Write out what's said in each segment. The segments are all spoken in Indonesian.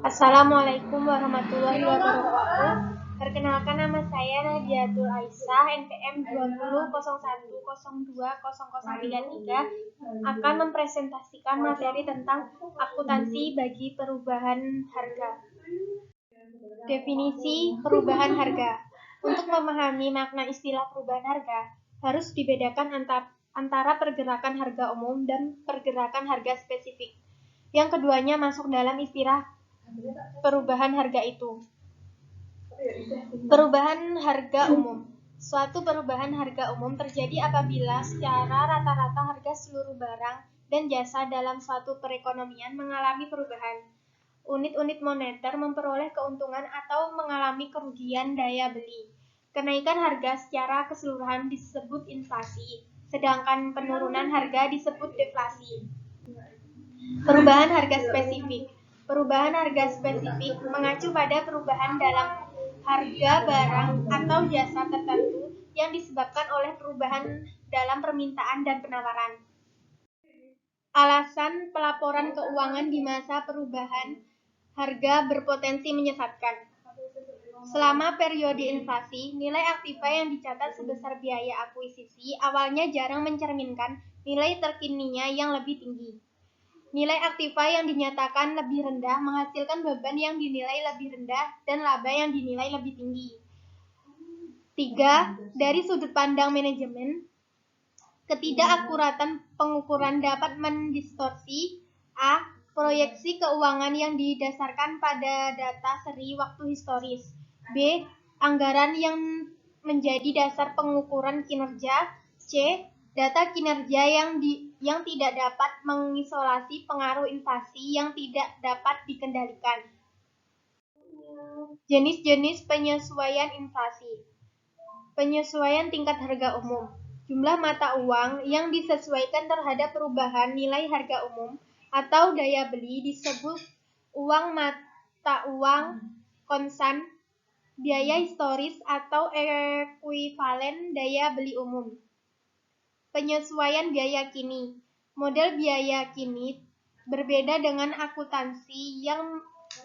Assalamualaikum warahmatullahi wabarakatuh. Perkenalkan, nama saya Nadiatul Aisyah, NPM 2001020033, akan mempresentasikan materi tentang akuntansi bagi perubahan harga. Definisi perubahan harga. Untuk memahami makna istilah perubahan harga, harus dibedakan antara pergerakan harga umum dan pergerakan harga spesifik. Yang keduanya masuk dalam istilah perubahan harga itu. Perubahan harga umum. Suatu perubahan harga umum terjadi apabila secara rata-rata harga seluruh barang dan jasa dalam suatu perekonomian mengalami perubahan. Unit-unit moneter memperoleh keuntungan atau mengalami kerugian daya beli. Kenaikan harga secara keseluruhan disebut inflasi, sedangkan penurunan harga disebut deflasi. Perubahan harga spesifik. Perubahan harga spesifik mengacu pada perubahan dalam harga barang atau jasa tertentu yang disebabkan oleh perubahan dalam permintaan dan penawaran. Alasan pelaporan keuangan di masa perubahan harga berpotensi menyesatkan. Selama periode inflasi, nilai aktiva yang dicatat sebesar biaya akuisisi awalnya jarang mencerminkan nilai terkininya yang lebih tinggi. Nilai aktiva yang dinyatakan lebih rendah menghasilkan beban yang dinilai lebih rendah dan laba yang dinilai lebih tinggi. 3. Dari sudut pandang manajemen, ketidakakuratan pengukuran dapat mendistorsi A. Proyeksi keuangan yang didasarkan pada data seri waktu historis. B. Anggaran yang menjadi dasar pengukuran kinerja. C. Data kinerja yang tidak dapat mengisolasi pengaruh inflasi yang tidak dapat dikendalikan. Jenis-jenis penyesuaian inflasi. Penyesuaian tingkat harga umum. Jumlah mata uang yang disesuaikan terhadap perubahan nilai harga umum atau daya beli disebut uang mata uang konstan, biaya historis atau ekuivalen daya beli umum. Penyesuaian biaya kini. Model biaya kini berbeda dengan akuntansi yang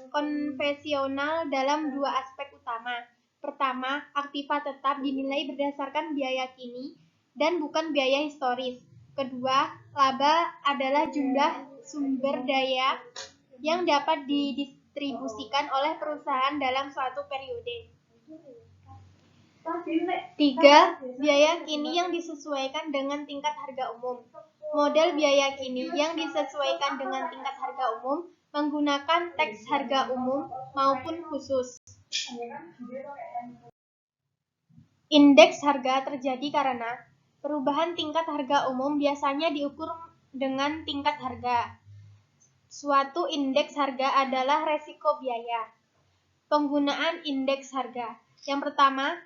konvensional dalam dua aspek utama. Pertama, aktiva tetap dinilai berdasarkan biaya kini dan bukan biaya historis. Kedua, laba adalah jumlah sumber daya yang dapat didistribusikan oleh perusahaan dalam suatu periode. 3. Biaya kini yang disesuaikan dengan tingkat harga umum. Model biaya kini yang disesuaikan dengan tingkat harga umum menggunakan teks harga umum maupun khusus. Indeks harga terjadi karena perubahan tingkat harga umum biasanya diukur dengan tingkat harga. Suatu indeks harga adalah resiko biaya. Penggunaan indeks harga. Yang pertama,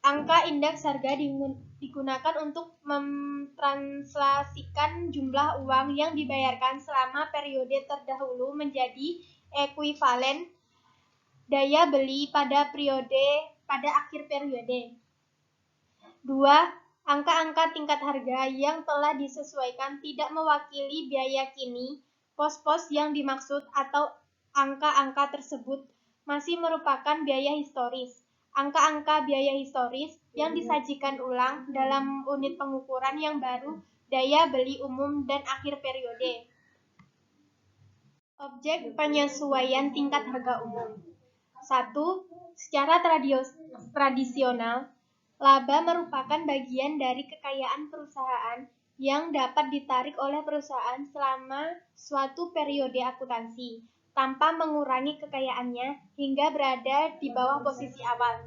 angka indeks harga digunakan untuk mentranslasikan jumlah uang yang dibayarkan selama periode terdahulu menjadi ekuivalen daya beli pada akhir periode. 2. Angka-angka tingkat harga yang telah disesuaikan tidak mewakili biaya kini. Pos-pos yang dimaksud atau angka-angka tersebut masih merupakan biaya historis. Angka-angka biaya historis yang disajikan ulang dalam unit pengukuran yang baru daya beli umum dan akhir periode. Objek penyesuaian tingkat harga umum. 1. Secara tradisional, laba merupakan bagian dari kekayaan perusahaan yang dapat ditarik oleh perusahaan selama suatu periode akuntansi, tanpa mengurangi kekayaannya hingga berada di bawah posisi awal.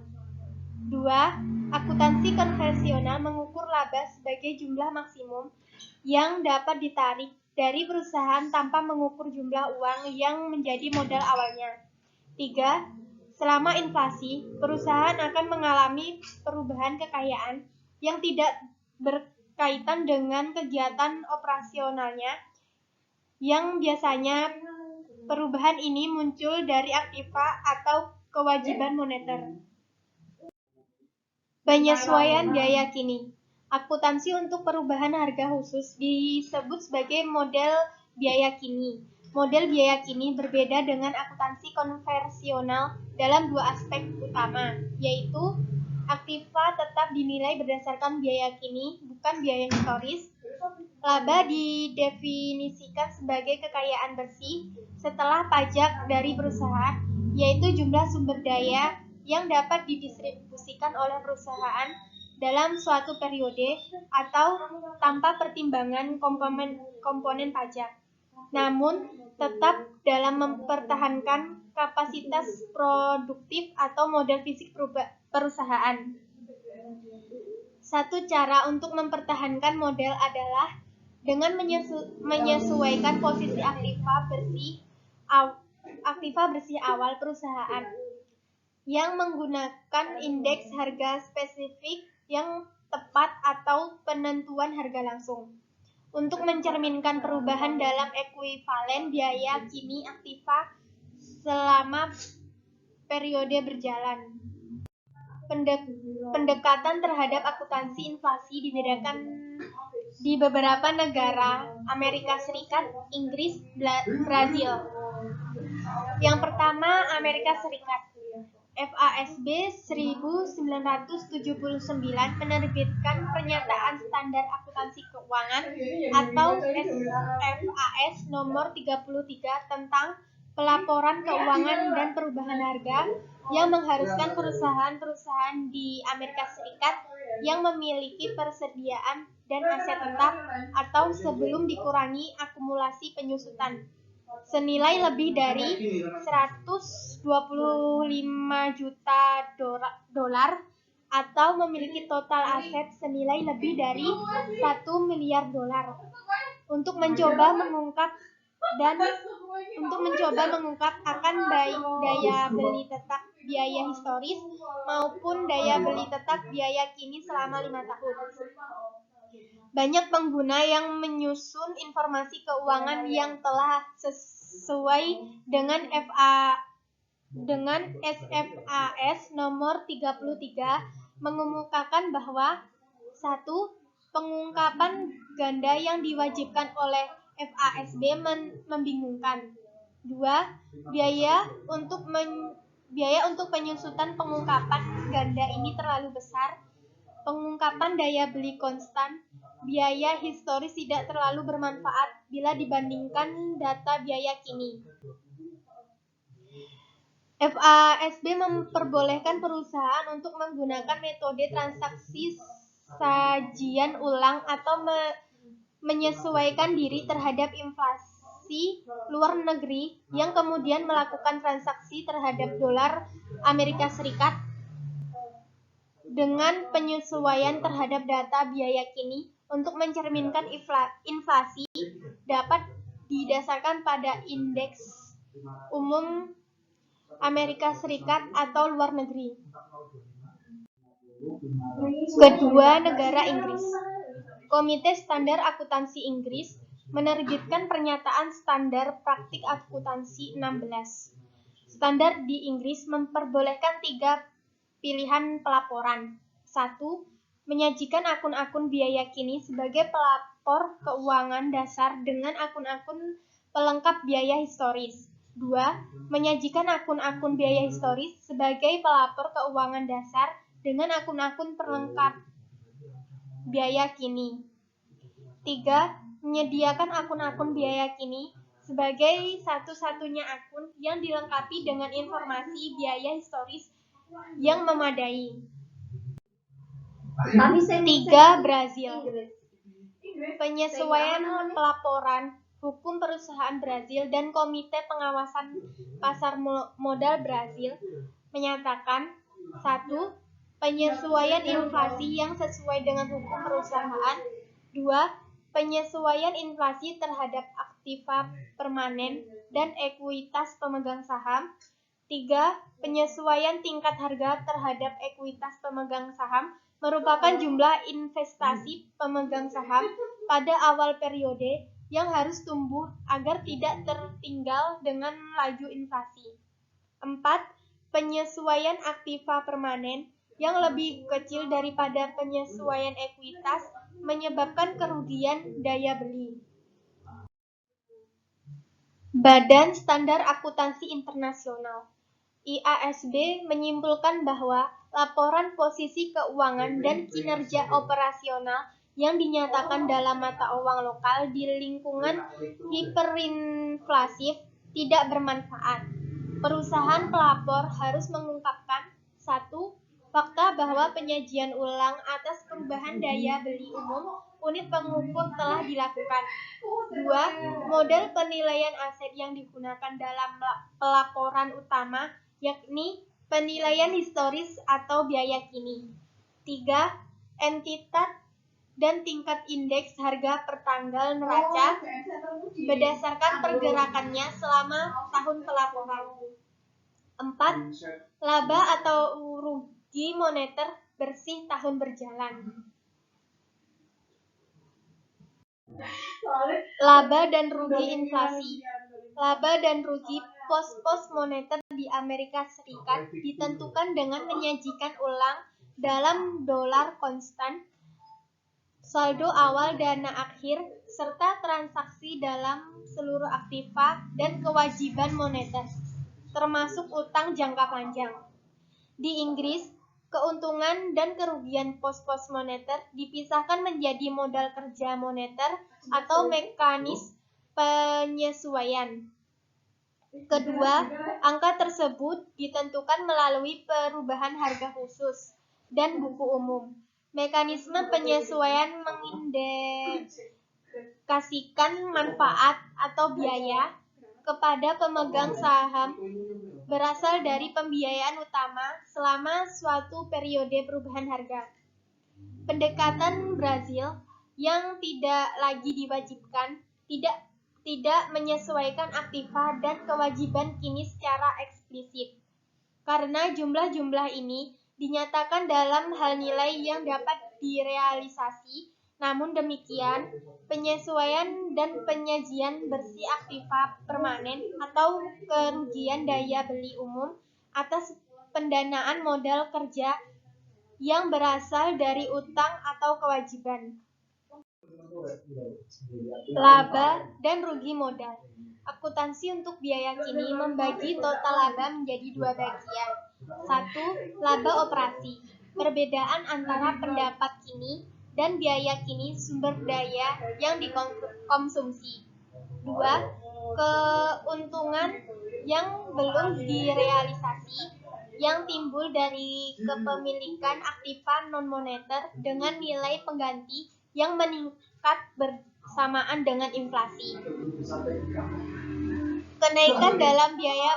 2. Akuntansi konvensional mengukur laba sebagai jumlah maksimum yang dapat ditarik dari perusahaan tanpa mengukur jumlah uang yang menjadi modal awalnya. 3. Selama inflasi, perusahaan akan mengalami perubahan kekayaan yang tidak berkaitan dengan kegiatan operasionalnya, yang biasanya perubahan ini muncul dari aktiva atau kewajiban moneter. Penyesuaian biaya kini. Akuntansi untuk perubahan harga khusus disebut sebagai model biaya kini. Model biaya kini berbeda dengan akuntansi konvensional dalam dua aspek utama, yaitu aktiva tetap dinilai berdasarkan biaya kini, bukan biaya historis. Laba didefinisikan sebagai kekayaan bersih setelah pajak dari perusahaan, yaitu jumlah sumber daya yang dapat didistribusikan oleh perusahaan dalam suatu periode atau tanpa pertimbangan komponen pajak, namun tetap dalam mempertahankan kapasitas produktif atau modal fisik perusahaan. Satu cara untuk mempertahankan model adalah dengan menyesuaikan posisi aktiva bersih awal perusahaan yang menggunakan indeks harga spesifik yang tepat atau penentuan harga langsung. Untuk mencerminkan perubahan dalam ekuivalen biaya kini aktiva selama periode berjalan. Pendekatan terhadap akuntansi inflasi dibedakan di beberapa negara, Amerika Serikat, Inggris, Brazil. Yang pertama, Amerika Serikat. FASB 1979 menerbitkan Pernyataan Standar Akuntansi Keuangan atau FAS nomor 33 tentang pelaporan keuangan dan perubahan harga yang mengharuskan perusahaan-perusahaan di Amerika Serikat yang memiliki persediaan dan aset tetap atau sebelum dikurangi akumulasi penyusutan senilai lebih dari 125 juta dolar atau memiliki total aset senilai lebih dari 1 miliar dolar untuk mencoba mengungkap akan daya beli tetap biaya historis maupun daya beli tetap biaya kini selama 5 tahun. Banyak pengguna yang menyusun informasi keuangan yang telah sesuai dengan SFAS nomor 33 mengemukakan bahwa 1. Pengungkapan ganda yang diwajibkan oleh FASB membingungkan. 2. Biaya untuk penyusutan pengungkapan ganda ini terlalu besar. Pengungkapan daya beli konstan. Biaya historis tidak terlalu bermanfaat bila dibandingkan data biaya kini. FASB memperbolehkan perusahaan untuk menggunakan metode transaksi sajian ulang atau menyesuaikan diri terhadap inflasi luar negeri yang kemudian melakukan transaksi terhadap dolar Amerika Serikat dengan penyesuaian terhadap data biaya kini. Untuk mencerminkan inflasi dapat didasarkan pada indeks umum Amerika Serikat atau luar negeri. Kedua, negara Inggris. Komite Standar Akuntansi Inggris menerbitkan Pernyataan Standar Praktik Akuntansi 16. Standar di Inggris memperbolehkan 3 pilihan pelaporan. 1. Menyajikan akun-akun biaya kini sebagai pelapor keuangan dasar dengan akun-akun pelengkap biaya historis. 2. Menyajikan akun-akun biaya historis sebagai pelapor keuangan dasar dengan akun-akun pelengkap biaya kini. 3. Menyediakan akun-akun biaya kini sebagai satu-satunya akun yang dilengkapi dengan informasi biaya historis yang memadai. 3. Brazil. Penyesuaian pelaporan hukum perusahaan Brazil dan Komite Pengawasan Pasar Modal Brazil menyatakan 1. Penyesuaian inflasi yang sesuai dengan hukum perusahaan. 2. Penyesuaian inflasi terhadap aktiva permanen dan ekuitas pemegang saham. 3. Penyesuaian tingkat harga terhadap ekuitas pemegang saham merupakan jumlah investasi pemegang saham pada awal periode yang harus tumbuh agar tidak tertinggal dengan laju inflasi. 4. Penyesuaian aktiva permanen yang lebih kecil daripada penyesuaian ekuitas menyebabkan kerugian daya beli. Badan Standar Akuntansi Internasional (IASB) menyimpulkan bahwa laporan posisi keuangan dan kinerja operasional yang dinyatakan dalam mata uang lokal di lingkungan hiperinflasif tidak bermanfaat. Perusahaan pelapor harus mengungkapkan: 1. Fakta bahwa penyajian ulang atas perubahan daya beli umum unit pengukur telah dilakukan. 2. Model penilaian aset yang digunakan dalam pelaporan utama, yakni penilaian historis atau biaya kini. 3. Entitas dan tingkat indeks harga per tanggal neraca berdasarkan pergerakannya selama tahun pelaporan. 4. Laba atau rugi moneter bersih tahun berjalan. Laba dan rugi inflasi. Laba dan rugi pos-pos moneter di Amerika Serikat ditentukan dengan menyajikan ulang dalam dolar konstan, saldo awal dana akhir, serta transaksi dalam seluruh aktiva dan kewajiban moneter, termasuk utang jangka panjang. Di Inggris, keuntungan dan kerugian pos-pos moneter dipisahkan menjadi modal kerja moneter atau mekanisme penyesuaian. Kedua, angka tersebut ditentukan melalui perubahan harga khusus dan buku umum. Mekanisme penyesuaian mengindikasikan manfaat atau biaya kepada pemegang saham berasal dari pembiayaan utama selama suatu periode perubahan harga. Pendekatan Brazil yang tidak lagi diwajibkan tidak menyesuaikan aktiva dan kewajiban kini secara eksplisit. Karena jumlah-jumlah ini dinyatakan dalam hal nilai yang dapat direalisasi, namun demikian, penyesuaian dan penyajian bersih aktiva permanen atau kerugian daya beli umum atas pendanaan modal kerja yang berasal dari utang atau kewajiban. Laba dan rugi modal. Akuntansi untuk biaya kini membagi total laba menjadi dua bagian. 1. Laba operasi. Perbedaan antara pendapat kini dan biaya kini sumber daya yang dikonsumsi. 2. Keuntungan yang belum direalisasi yang timbul dari kepemilikan aktiva non-moneter dengan nilai pengganti yang meningkat bersamaan dengan inflasi. Kenaikan dalam biaya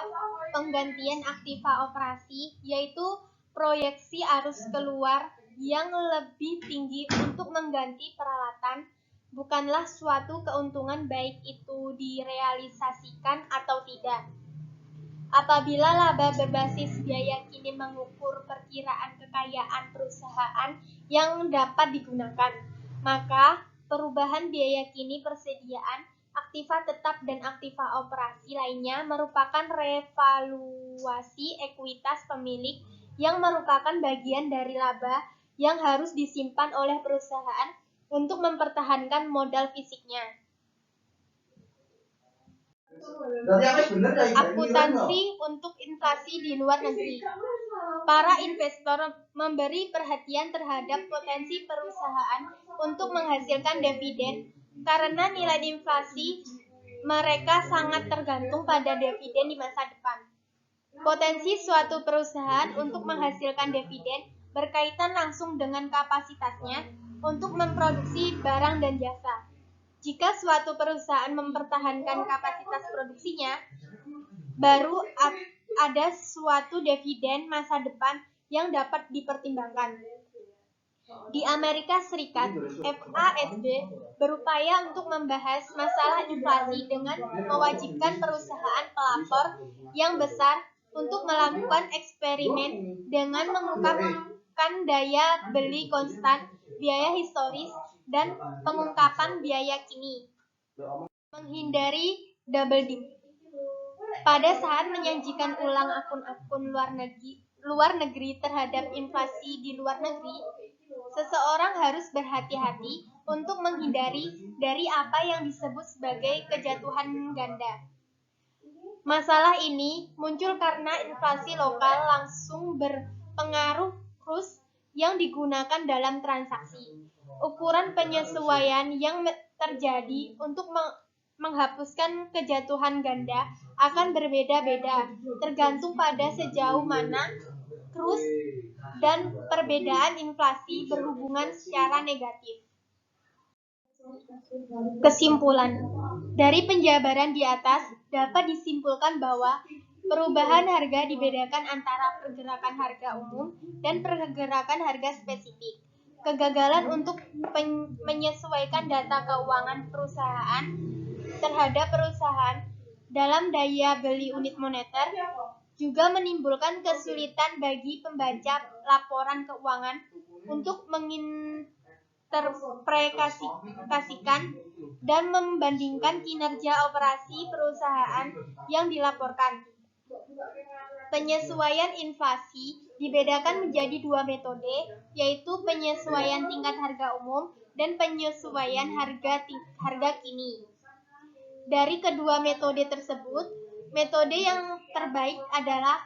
penggantian aktiva operasi, yaitu proyeksi arus keluar yang lebih tinggi untuk mengganti peralatan, bukanlah suatu keuntungan baik itu direalisasikan atau tidak. Apabila laba berbasis biaya kini mengukur perkiraan kekayaan perusahaan yang dapat digunakan, maka perubahan biaya kini persediaan aktiva tetap dan aktiva operasi lainnya merupakan revaluasi ekuitas pemilik yang merupakan bagian dari laba yang harus disimpan oleh perusahaan untuk mempertahankan modal fisiknya. Akuntansi untuk inflasi di luar negeri. Para investor memberi perhatian terhadap potensi perusahaan untuk menghasilkan dividen karena nilai inflasi mereka sangat tergantung pada dividen di masa depan. Potensi suatu perusahaan untuk menghasilkan dividen berkaitan langsung dengan kapasitasnya untuk memproduksi barang dan jasa. Jika suatu perusahaan mempertahankan kapasitas produksinya, baru ada suatu dividen masa depan yang dapat dipertimbangkan. Di Amerika Serikat, FASB berupaya untuk membahas masalah inflasi dengan mewajibkan perusahaan pelapor yang besar untuk melakukan eksperimen dengan mengungkapkan daya beli konstan, biaya historis, dan pengungkapan biaya kini. Menghindari double dip. Pada saat menyajikan ulang akun-akun luar negeri terhadap inflasi di luar negeri, seseorang harus berhati-hati untuk menghindari dari apa yang disebut sebagai kejatuhan ganda. Masalah ini muncul karena inflasi lokal langsung berpengaruh kurs yang digunakan dalam transaksi. Ukuran penyesuaian yang terjadi untuk menghapuskan kejatuhan ganda akan berbeda-beda, tergantung pada sejauh mana kurs dan perbedaan inflasi berhubungan secara negatif. Kesimpulan, dari penjabaran di atas dapat disimpulkan bahwa perubahan harga dibedakan antara pergerakan harga umum dan pergerakan harga spesifik. Kegagalan untuk menyesuaikan data keuangan perusahaan terhadap perusahaan dalam daya beli unit moneter juga menimbulkan kesulitan bagi pembaca laporan keuangan untuk menginterpretasikan dan membandingkan kinerja operasi perusahaan yang dilaporkan. Penyesuaian inflasi dibedakan menjadi dua metode, yaitu penyesuaian tingkat harga umum dan penyesuaian harga kini. Dari kedua metode tersebut, metode yang terbaik adalah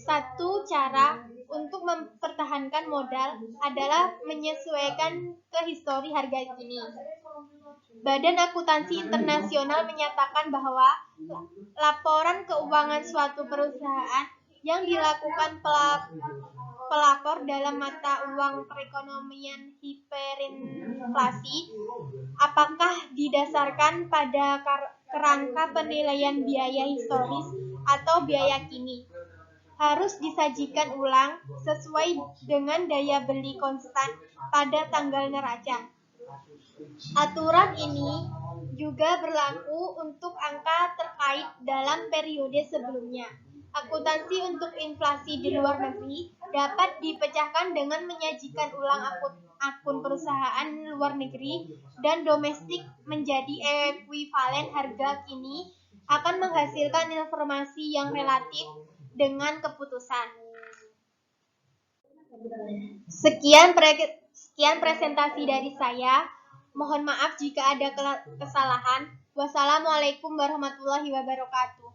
satu cara untuk mempertahankan modal adalah menyesuaikan ke histori harga kini. Badan Akuntansi Internasional menyatakan bahwa laporan keuangan suatu perusahaan yang dilakukan pelapor dalam mata uang perekonomian hiperinflasi apakah didasarkan pada kerangka penilaian biaya historis atau biaya kini harus disajikan ulang sesuai dengan daya beli konstan pada tanggal neraca. Aturan ini juga berlaku untuk angka terkait dalam periode sebelumnya. Akuntansi untuk inflasi di luar negeri dapat dipecahkan dengan menyajikan ulang akun perusahaan luar negeri dan domestik menjadi ekuivalen harga kini akan menghasilkan informasi yang relatif dengan keputusan. Sekian presentasi dari saya. Mohon maaf jika ada kesalahan. Wassalamualaikum warahmatullahi wabarakatuh.